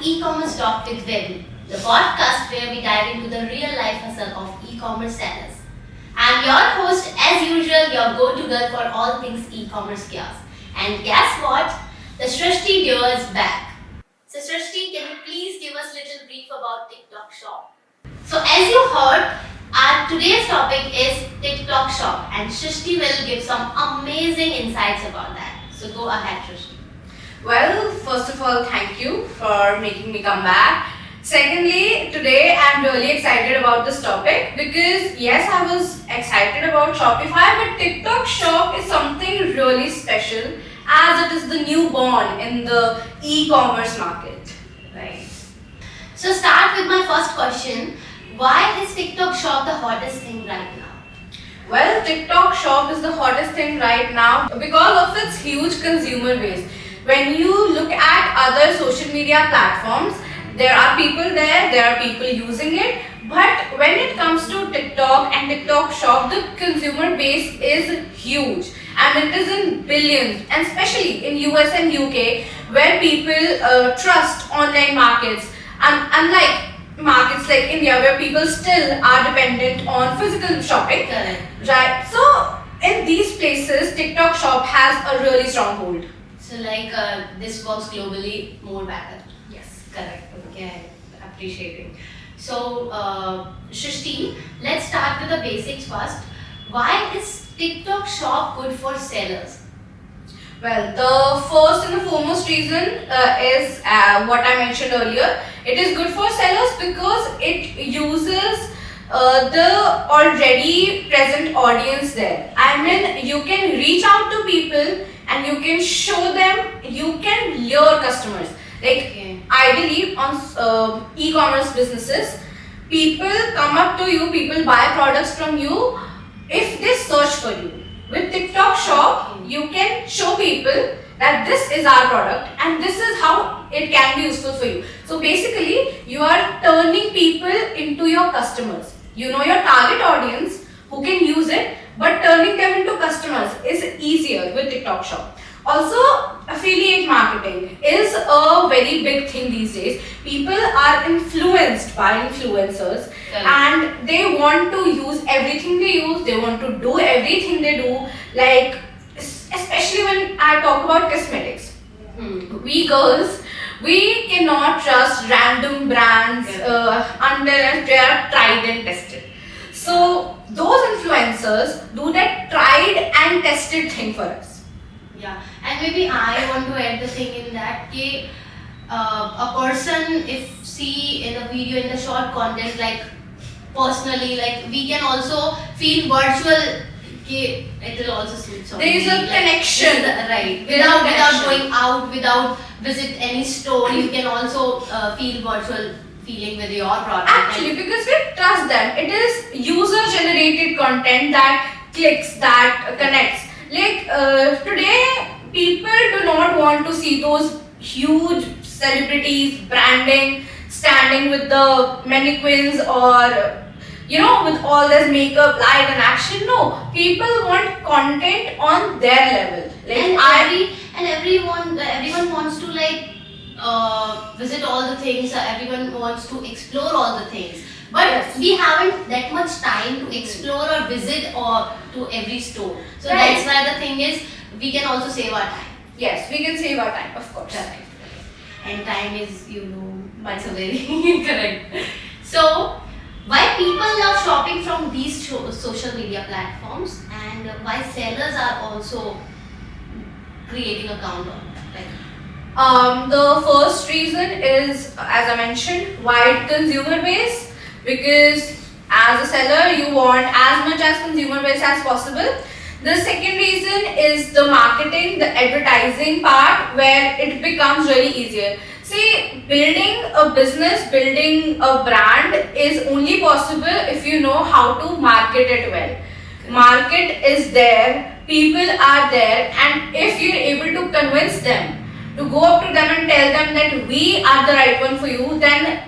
E-commerce Talk with Webby, the podcast where we dive into the real life hustle of e-commerce sellers. I'm your host, as usual, your go-to girl for all things e-commerce chaos. And guess what? The Srishti duo is back. So Srishti, can you please give us a little brief about TikTok Shop? So as you heard, our today's topic is TikTok Shop, and Srishti will give some amazing insights about that. So go ahead, Srishti. Well, first of all, thank you for making me come back. Secondly, today I'm really excited about this topic because yes, I was excited about Shopify, but TikTok Shop is something really special as it is the newborn in the e-commerce market. Right. So start with my first question. Why is TikTok Shop the hottest thing right now? Well, TikTok Shop is the hottest thing right now because of its huge consumer base. When you look at other social media platforms, there are people there are people using it, but when it comes to TikTok and TikTok Shop, the consumer base is huge and it is in billions, and especially in US and UK where people trust online markets, and unlike markets like India where people still are dependent on physical shopping. Correct. Right. So in these places, TikTok Shop has a really strong hold. So this works globally more better. Yes. Correct. Okay, appreciating. So Srishti, let's start with the basics first. Why is TikTok Shop good for sellers? Well, the first and the foremost reason is what I mentioned earlier. It is good for sellers because it uses the already present audience there. I mean, you can reach out to people and you can show them, you can lure customers. Like ideally on e-commerce businesses, people come up to you, people buy products from you if they search for you. With TikTok Shop, you can show people that this is our product and this is how it can be useful for you. So basically, you are turning people into your customers. You know your target audience who can use it, but turning them into customers is easier with TikTok Shop. Also, affiliate marketing is a very big thing these days. People are influenced by influencers and they want to use everything they use, they want to do everything they do, like especially when I talk about cosmetics. We girls, we cannot trust random brands until they are tried and tested. So those influencers do that tried and tested thing for us. Yeah, and maybe I want to add the thing in that a person if see in a video in the short content like personally, like we can also feel virtual. It will also suit somebody. There is a connection, right? Without Without going out, without visit any store, you can also feel virtual feeling with your product. Actually, because we trust them, it is user-generated content that clicks, that connects. Like today, people do not want to see those huge celebrities branding, standing with the mannequins or with all this makeup, light and action. No, people want content on their level. Like Everyone wants to visit all the things. Everyone wants to explore all the things. But Yes. we haven't that much time to explore or visit or to every store. So Right. that's why the thing is we can also save our time. Yes, we can save our time, of course. Correct. And time is, that's a very correct. So, why people love shopping from these social media platforms and why sellers are also creating account on that? The first reason is, as I mentioned, wide consumer base. Because as a seller, you want as much as consumer base as possible. The second reason is the marketing, the advertising part, where it becomes really easier. See, building a business, building a brand is only possible if you know how to market it well. Market is there, people are there, and if you're able to convince them to go up to them and tell them that we are the right one for you, then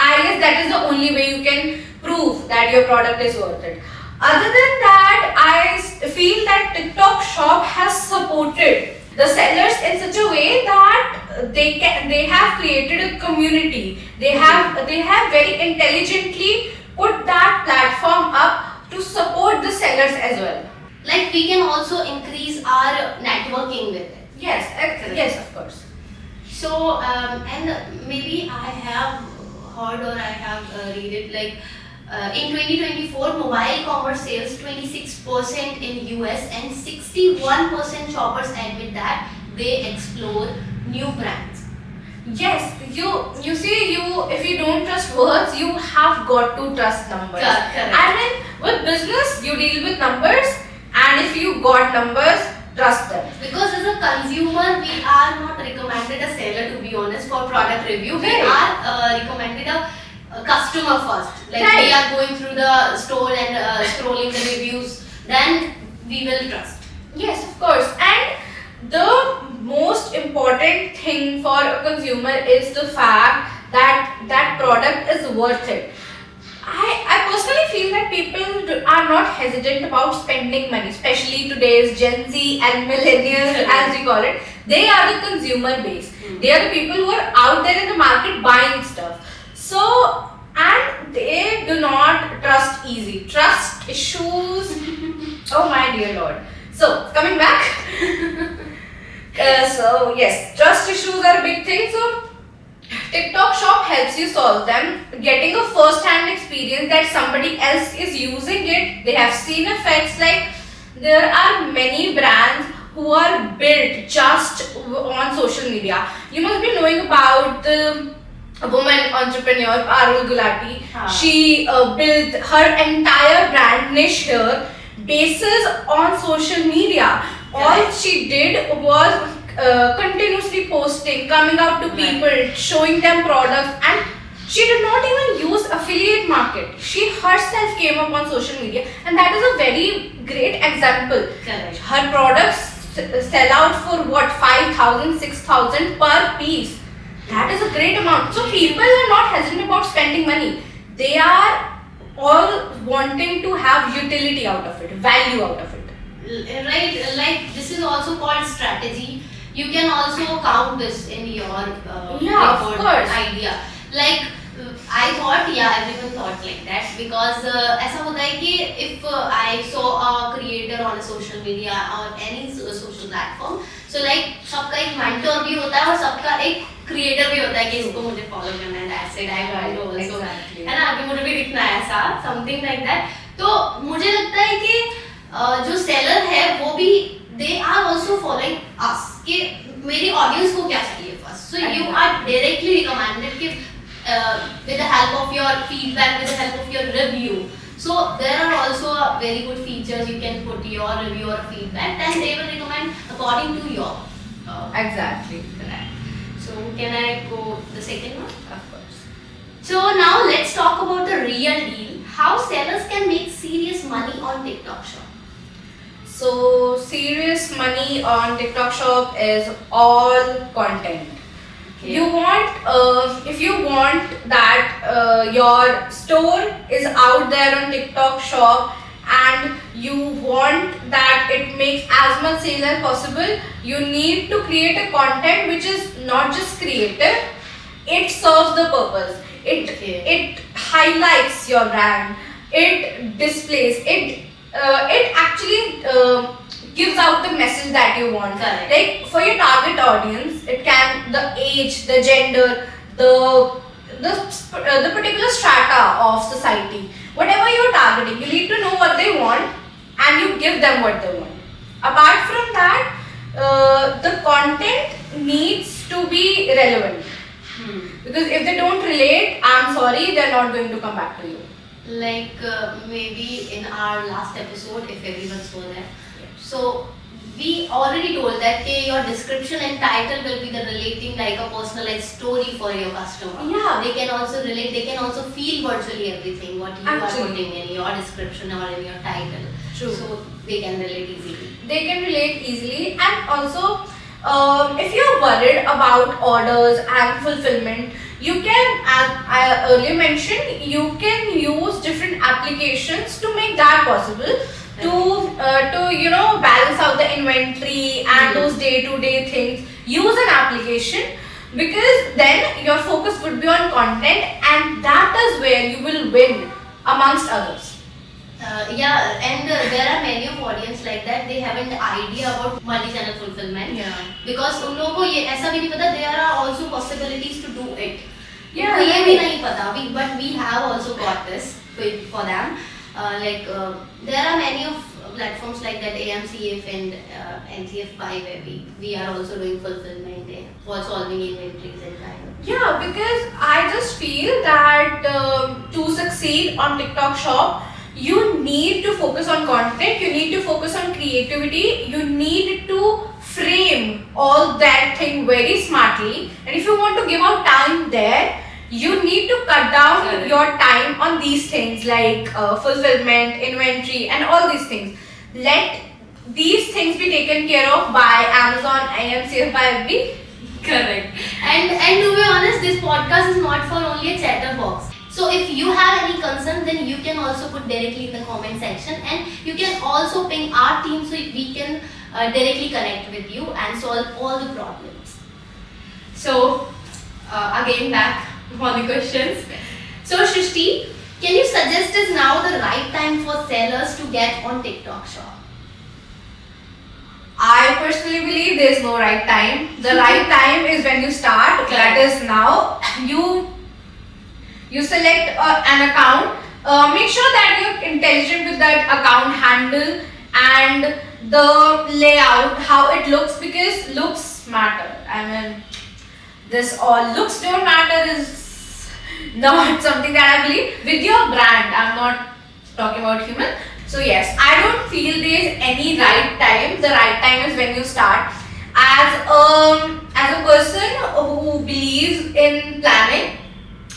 I guess that is the only way you can prove that your product is worth it. Other than that, I feel that TikTok Shop has supported the sellers in such a way that they have created a community. They have very intelligently put that platform up to support the sellers as well. Like we can also increase our networking with it. Yes, yes, of course. So, and maybe I have heard or I have read it like in 2024, mobile commerce sales 26% in US and 61% shoppers admit that they explore new brands. Yes, you see, if you don't trust words, you have got to trust numbers. Correct. And then with business, you deal with numbers, and if you got numbers, trust them. Because as a consumer, we are not recommended a seller to be honest for product review. We Right. are recommended a customer first. Like Right. we are going through the store and scrolling the reviews, then we will trust. Yes, of course. And the most important thing for a consumer is the fact that that product is worth it. I personally feel that people are not hesitant about spending money, especially today's Gen Z and millennials, as we call it. They are the consumer base. They are the people who are out there in the market buying stuff. So, and they do not trust easy. Trust issues. Oh my dear Lord. So, coming back. So, yes, trust issues are a big thing. So, TikTok Shop helps you solve them, getting a first-hand experience that somebody else is using it. They have seen effects. Like there are many brands who are built just on social media. You must be knowing about the woman entrepreneur Parul Gulati. She built her entire brand niche here basis on social media. All she did was continuously posting, coming out to people, showing them products, and she did not even use affiliate market. She herself came up on social media, and that is a very great example. Correct. Her products sell out for what, 5,000, 6,000 per piece. That is a great amount. So people are not hesitant about spending money. They are all wanting to have utility out of it, value out of it. Right, like this is also called strategy. You can also count this in your Yeah, of report course. idea. Like I thought, yeah, everyone thought like that because ऐसा होता है कि if I saw a creator on a social media or any social platform, so like सबका एक mentor भी होता है और सबका एक creator भी होता है कि इसको मुझे follow करना है, that's it, I want to also, Exactly. है ना, आगे मुझे भी दिखना है ऐसा, something like that. तो मुझे लगता है कि जो seller है वो भी they are also following us कि मेरी audience को क्या चाहिए first. So you are directly recommended कि with the help of your feedback, with the help of your review. So there are also very good features you can put your review or feedback and they will recommend according to your Exactly. correct. So can I go the second one? Of course. So now let's talk about the real deal. How sellers can make serious money on TikTok Shop. So serious money on TikTok Shop is all content. Okay. You want, if you want that your store is out there on TikTok Shop and you want that it makes as much sales as possible, you need to create a content which is not just creative, it serves the purpose. It highlights your brand, it displays, it actually gives out the message that you want. Correct. Like for your target audience, it can the age, the gender, the particular strata of society. Whatever you're targeting, you need to know what they want and you give them what they want. Apart from that, the content needs to be relevant. Because if they don't relate, I'm sorry, they're not going to come back to you. Like maybe in our last episode, if everyone saw that. So we already told that your description and title will be the relating like a personalized story for your customer. Yeah. They can also relate, they can also feel virtually everything what you Actually. are putting in your description or in your title. True. So they can relate easily. They can relate easily, and also if you're worried about orders and fulfillment, you can, as I earlier mentioned, you can use different applications to make that possible. To balance out the inventory and those day-to-day things. Use an application because then your focus would be on content, and that is where you will win amongst others. Yeah, and there are many of audience like that. They haven't idea about multi-channel fulfillment. Because उन लोगों को ये ऐसा भी नहीं पता. There are also possibilities to do it. Yeah, उनको ये भी right. नहीं पता. But we have also got this for them. There are many of platforms like that, AMCF and NCF5, where we are also doing fulfillment for solving inventories and kind of. Yeah, because I just feel that to succeed on TikTok Shop, you need to focus on content, you need to focus on creativity, you need to frame all that thing very smartly. And if you want to give out time there, you need to cut down Correct. your time on these things like fulfillment, inventory, and all these things. Let these things be taken care of by Amazon, IMCF, by FB. Correct. And to be honest, this podcast is not for only a chatterbox. So if you have any concern, then you can also put directly in the comment section, and you can also ping our team so we can directly connect with you and solve all the problems. So again back on the questions. So Shrishti, can you suggest us now the right time for sellers to get on TikTok Shop? I personally believe there is no right time. The right time is when you start. That is now. You select an account. Make sure that you're intelligent with that account handle and the layout, how it looks, because looks matter. I mean, this all looks don't matter is not something that I believe. With your brand, I'm not talking about human. So yes, I don't feel there's any right time. The right time is when you start. As a person who believes in planning,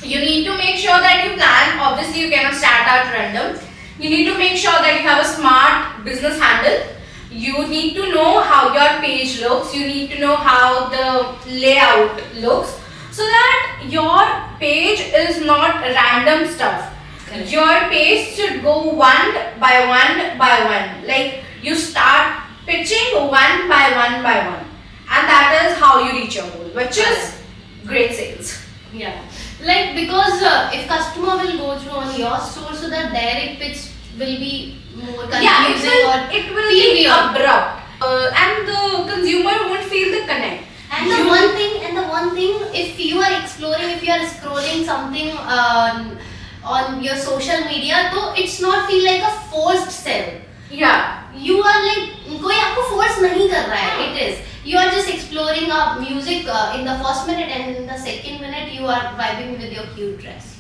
you need to make sure that you plan. Obviously, you cannot start out random. You need to make sure that you have a smart business handle. You need to know how your page looks. You need to know how the layout looks, so that your page is not random stuff. Correct. Your page should go one by one by one. Like you start pitching one by one by one, and that is how you reach your goal, which is great sales. Yeah, like because if customer will go through on your store, so the direct pitch will be more confusing or it will feel be weird. abrupt, and the consumer won't feel the connect. And the one thing, if you are exploring, if you are scrolling something on your social media, so it's not feel like a forced sell. Yeah. You are like कोई आपको force नहीं कर रहा है. It is. You are just exploring music in the first minute, and in the second minute you are vibing with your cute dress.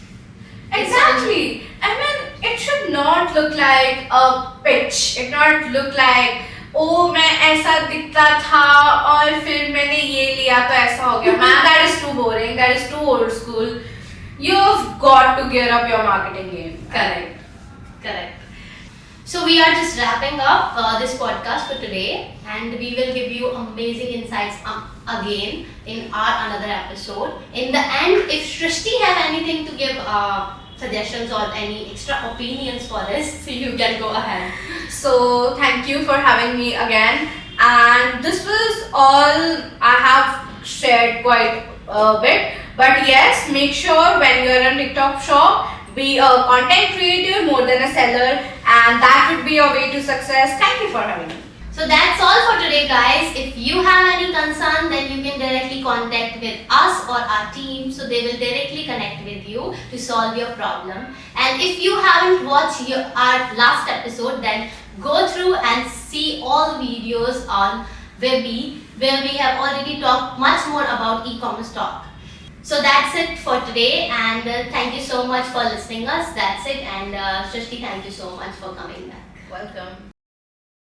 Exactly. I mean, it should not look like a pitch. It not look like, oh, मैं ऐसा दिखता था और फिर मैंने ये लिया तो ऐसा हो गया. Man, that is too boring. That is too old school. You've got to gear up your marketing game. Correct. So we are just wrapping up this podcast for today, and we will give you amazing insights again in our another episode. In the end, if Shrishti have anything to give suggestions or any extra opinions for this, so you can go ahead. So thank you for having me again. And this was all I have shared quite a bit. But yes, make sure when you're on TikTok Shop, be a content creator more than a seller, and that would be your way to success. Thank you for having me. So that's all for today, guys. If you have any concern, then you can directly contact with us or our team, so they will directly connect with you to solve your problem. And if you haven't watched our last episode, then go through and see all videos on Webby, where we have already talked much more about e-commerce talk. So that's it for today, and thank you so much for listening us. That's it, and Shrishti, thank you so much for coming back. Welcome.